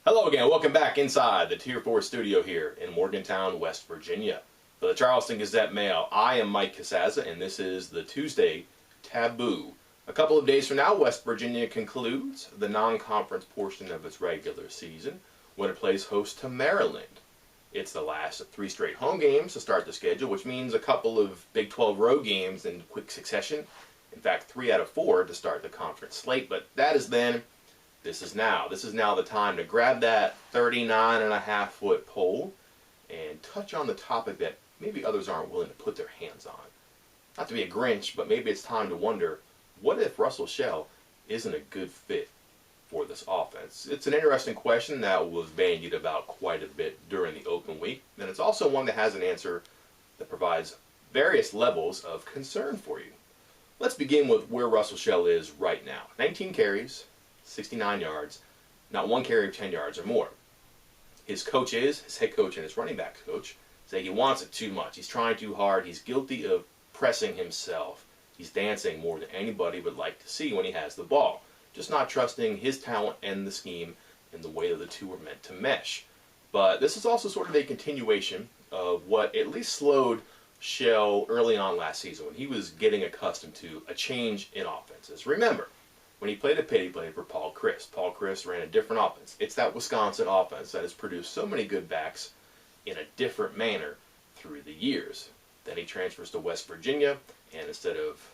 Hello again, welcome back inside the Tier 4 studio here in Morgantown, West Virginia. For the Charleston Gazette-Mail, I am Mike Casaza, and this is the Tuesday Taboo. A couple of days from now, West Virginia concludes the non-conference portion of its regular season when it plays host to Maryland. It's the last of 3 straight home games to start the schedule, which means a couple of Big 12 road games in quick succession. In fact, 3 out of 4 to start the conference slate, but that is then. This is now. This is now the time to grab that 39.5-foot pole and touch on the topic that maybe others aren't willing to put their hands on. Not to be a Grinch, but maybe it's time to wonder, what if Rushel Shell isn't a good fit for this offense? It's an interesting question that was bandied about quite a bit during the open week, and it's also one that has an answer that provides various levels of concern for you. Let's begin with where Rushel Shell is right now. 19 carries, 69 yards, not one carry of 10 yards or more. His head coach and his running back coach, say he wants it too much. He's trying too hard. He's guilty of pressing himself. He's dancing more than anybody would like to see when he has the ball. Just not trusting his talent and the scheme and the way that the two are meant to mesh. But this is also sort of a continuation of what at least slowed Shell early on last season when he was getting accustomed to a change in offenses. Remember, when he played at Pitt, he played for Paul Chryst. Paul Chryst ran a different offense. It's that Wisconsin offense that has produced so many good backs in a different manner through the years. Then he transfers to West Virginia, and instead of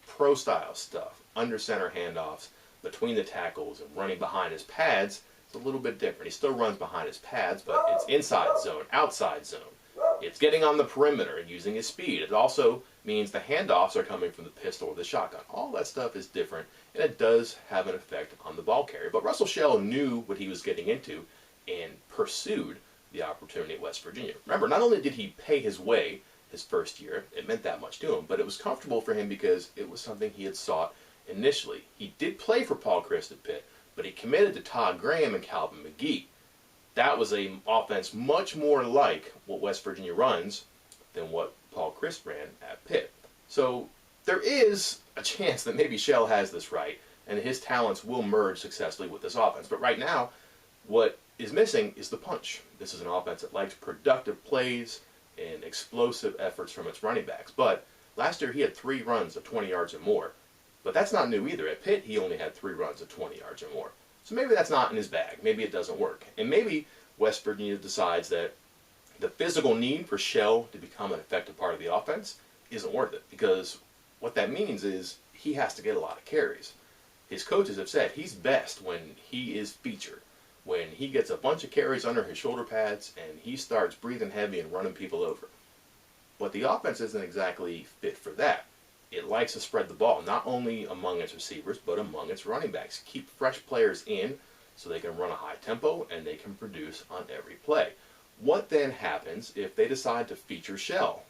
pro-style stuff, under-center handoffs, between the tackles, and running behind his pads, it's a little bit different. He still runs behind his pads, but it's inside zone, outside zone. It's getting on the perimeter and using his speed. It also means the handoffs are coming from the pistol or the shotgun. All that stuff is different, and it does have an effect on the ball carrier. But Rushel Shell knew what he was getting into and pursued the opportunity at West Virginia. Remember, not only did he pay his way his first year, it meant that much to him, but it was comfortable for him because it was something he had sought initially. He did play for Paul Chryst at Pitt, but he committed to Todd Graham and Calvin McGee. That was an offense much more like what West Virginia runs than what Paul Chryst ran at Pitt. So there is a chance that maybe Shell has this right, and his talents will merge successfully with this offense. But right now, what is missing is the punch. This is an offense that likes productive plays and explosive efforts from its running backs. But last year he had 3 runs of 20 yards or more. But that's not new either. At Pitt, he only had 3 runs of 20 yards or more. So maybe that's not in his bag. Maybe it doesn't work. And maybe West Virginia decides that the physical need for Shell to become an effective part of the offense isn't worth it, because what that means is he has to get a lot of carries. His coaches have said he's best when he is featured, when he gets a bunch of carries under his shoulder pads and he starts breathing heavy and running people over. But the offense isn't exactly fit for that. It likes to spread the ball, not only among its receivers, but among its running backs. Keep fresh players in so they can run a high tempo and they can produce on every play. What then happens if they decide to feature Shell?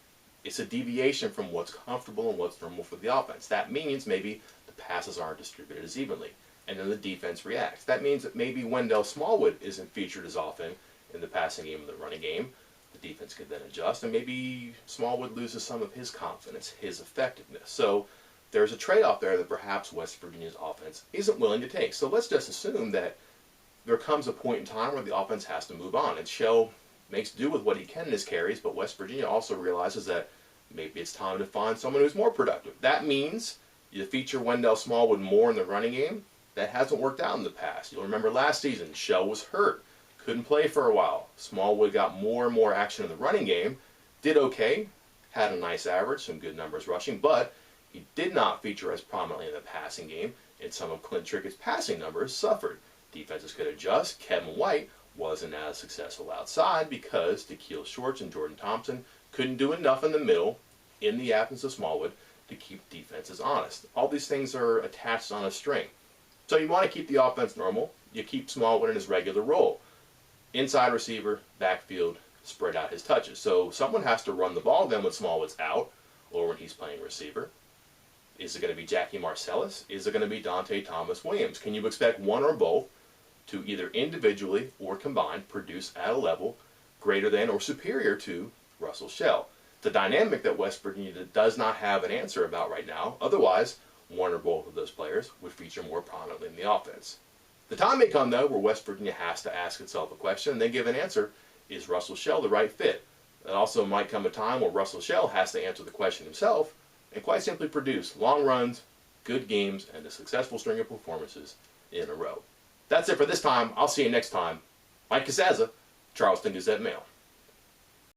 It's a deviation from what's comfortable and what's normal for the offense. That means maybe the passes aren't distributed as evenly, and then the defense reacts. That means that maybe Wendell Smallwood isn't featured as often in the passing game and the running game. The defense could then adjust, and maybe Smallwood loses some of his confidence, his effectiveness. So there's a trade-off there that perhaps West Virginia's offense isn't willing to take. So let's just assume that there comes a point in time where the offense has to move on, and Shell makes do with what he can in his carries, but West Virginia also realizes that maybe it's time to find someone who's more productive. That means you feature Wendell Smallwood more in the running game. That hasn't worked out in the past. You'll remember last season, Shell was hurt, couldn't play for a while. Smallwood got more and more action in the running game, did okay, had a nice average, some good numbers rushing, but he did not feature as prominently in the passing game, and some of Clint Trickett's passing numbers suffered. Defenses could adjust. Kevin White wasn't as successful outside because Da'Keil Shorts and Jordan Thompson couldn't do enough in the middle, in the absence of Smallwood, to keep defenses honest. All these things are attached on a string. So you want to keep the offense normal. You keep Smallwood in his regular role. Inside receiver, backfield, spread out his touches. So someone has to run the ball then when Smallwood's out or when he's playing receiver. Is it going to be Jackie Marcellus? Is it going to be Dante Thomas-Williams? Can you expect one or both to either individually or combined produce at a level greater than or superior to Rushel Shell? The dynamic that West Virginia does not have an answer about right now. Otherwise, one or both of those players would feature more prominently in the offense. The time may come, though, where West Virginia has to ask itself a question and then give an answer. Is Rushel Shell the right fit? It also might come a time where Rushel Shell has to answer the question himself and quite simply produce long runs, good games, and a successful string of performances in a row. That's it for this time. I'll see you next time. Mike Casazza, Charleston Gazette Mail.